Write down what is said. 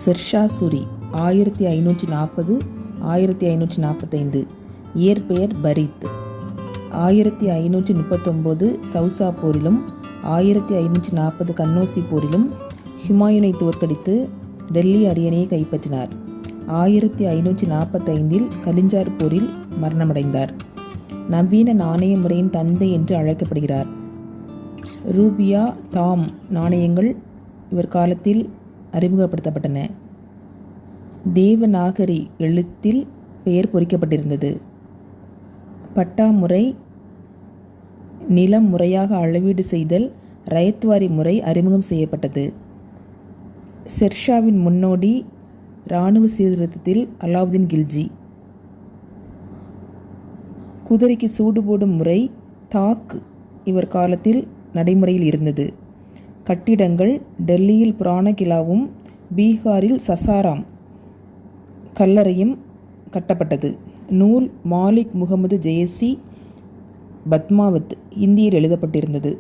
ஷெர்ஷா சூரி 1540 1545. இயற்பெயர் பரீத். 1539 சவுசா போரிலும் 1540 கன்னோசி போரிலும் ஹுமாயூனை தோற்கடித்து டெல்லி அரியணையை கைப்பற்றினார். 1545 கலிஞ்சார் போரில் மரணமடைந்தார். நவீன நாணய முறையின் தந்தை என்று அழைக்கப்படுகிறார். ரூபியா தாம் நாணயங்கள் இவர் காலத்தில் அறிமுகப்படுத்தப்பட்டன. தேவநாகரி எழுத்தில் பெயர் பொறிக்கப்பட்டிருந்தது. பட்டா முறை, நிலம் முறையாக அளவீடு செய்தல், ரயத்வாரி முறை அறிமுகம் செய்யப்பட்டது. ஷெர்ஷாவின் முன்னோடி இராணுவ சீர்திருத்தத்தில் அலாவுதீன் கில்ஜி. குதிரைக்கு சூடு போடும் முறை தாக் இவர் காலத்தில் நடைமுறையில் இருந்தது. கட்டிடங்கள் டெல்லியில் புராண கிலாவும் பீகாரில் சசாராம் கல்லறையும் கட்டப்பட்டது. நூல் மாலிக் முகமது ஜெயசி பத்மாவத் இந்தியில் எழுதப்பட்டிருந்தது.